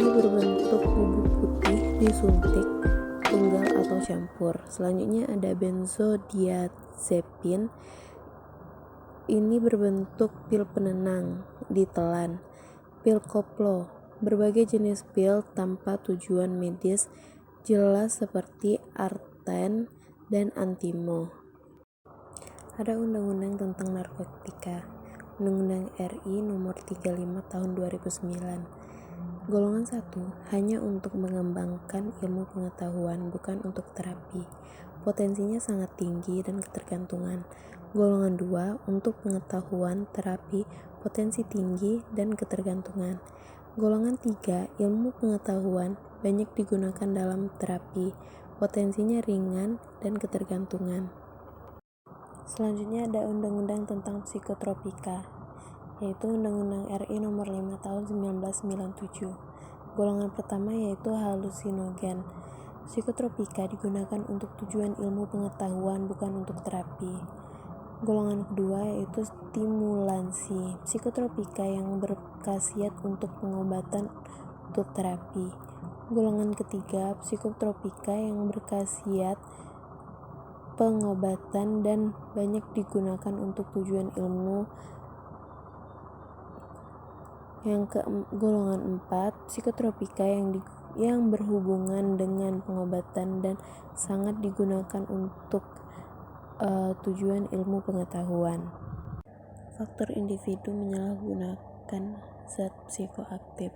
Ini berbentuk bubuk putih disuntik tunggal atau campur. Selanjutnya ada benzodiazepin. Ini berbentuk pil penenang ditelan. Pil koplo, berbagai jenis pil tanpa tujuan medis jelas seperti Arten dan Antimo. Ada undang-undang tentang narkotika, Undang-Undang RI nomor 35 tahun 2009. Golongan 1 hanya untuk mengembangkan ilmu pengetahuan, bukan untuk terapi. Potensinya sangat tinggi dan ketergantungan. Golongan 2 untuk pengetahuan, terapi, potensi tinggi dan ketergantungan. Golongan 3 ilmu pengetahuan, banyak digunakan dalam terapi, potensinya ringan dan ketergantungan. Selanjutnya ada undang-undang tentang psikotropika, yaitu Undang-Undang RI nomor 5 tahun 1997. Golongan pertama yaitu halusinogen. Psikotropika digunakan untuk tujuan ilmu pengetahuan, bukan untuk terapi. Golongan kedua yaitu stimulansi. Psikotropika yang berkhasiat untuk pengobatan untuk terapi. Golongan ketiga psikotropika yang berkhasiat pengobatan dan banyak digunakan untuk tujuan ilmu. Golongan 4 psikotropika yang berhubungan dengan pengobatan dan sangat digunakan untuk tujuan ilmu pengetahuan. Faktor individu menyalahgunakan zat psikoaktif.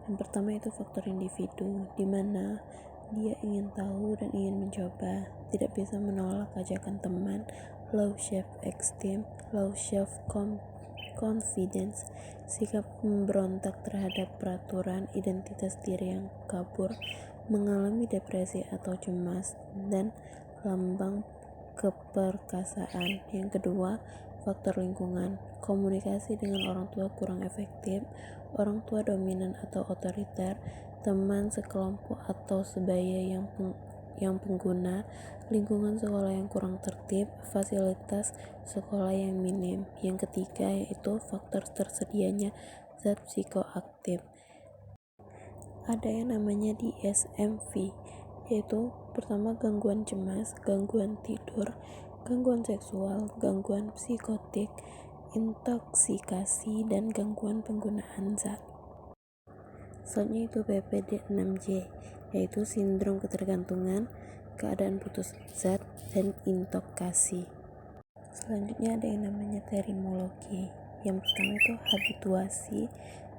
Yang pertama itu faktor individu, di mana dia ingin tahu dan ingin mencoba, tidak bisa menolak ajakan teman, low self-esteem, low self-confidence, sikap memberontak terhadap peraturan, identitas diri yang kabur, mengalami depresi atau cemas, dan lambang keperkasaan. Yang kedua, faktor lingkungan, komunikasi dengan orang tua kurang efektif, orang tua dominan atau otoriter, teman sekelompok atau sebaya yang pengguna, lingkungan sekolah yang kurang tertib, fasilitas sekolah yang minim. Yang ketiga yaitu faktor tersedianya zat psikoaktif. Ada yang namanya DSM-V, yaitu pertama gangguan cemas, gangguan tidur, gangguan seksual, gangguan psikotik, intoksikasi, dan gangguan penggunaan zat. Selanjutnya itu BPD-6J, yaitu sindrom ketergantungan, keadaan putus zat, dan intokasi. Selanjutnya ada yang namanya terimologi. Yang pertama itu habituasi,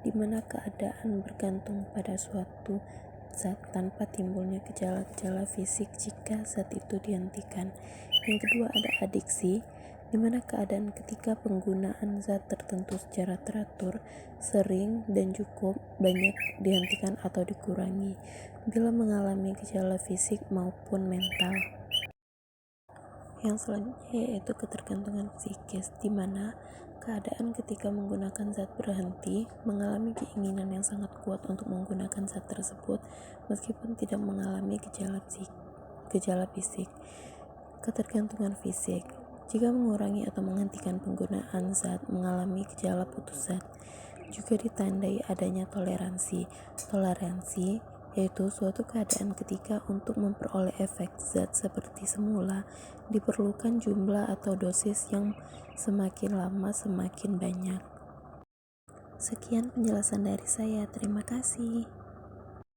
di mana keadaan bergantung pada suatu zat tanpa timbulnya gejala-gejala fisik jika zat itu dihentikan. Yang kedua ada adiksi, di mana keadaan ketika penggunaan zat tertentu secara teratur, sering, dan cukup banyak dihentikan atau dikurangi bila mengalami gejala fisik maupun mental. Yang selanjutnya yaitu ketergantungan psikis, di mana keadaan ketika menggunakan zat berhenti, mengalami keinginan yang sangat kuat untuk menggunakan zat tersebut meskipun tidak mengalami gejala fisik. Ketergantungan fisik, jika mengurangi atau menghentikan penggunaan zat, mengalami gejala putus zat. Juga ditandai adanya toleransi. Toleransi yaitu suatu keadaan ketika untuk memperoleh efek zat seperti semula diperlukan jumlah atau dosis yang semakin lama semakin banyak. Sekian penjelasan dari saya, terima kasih.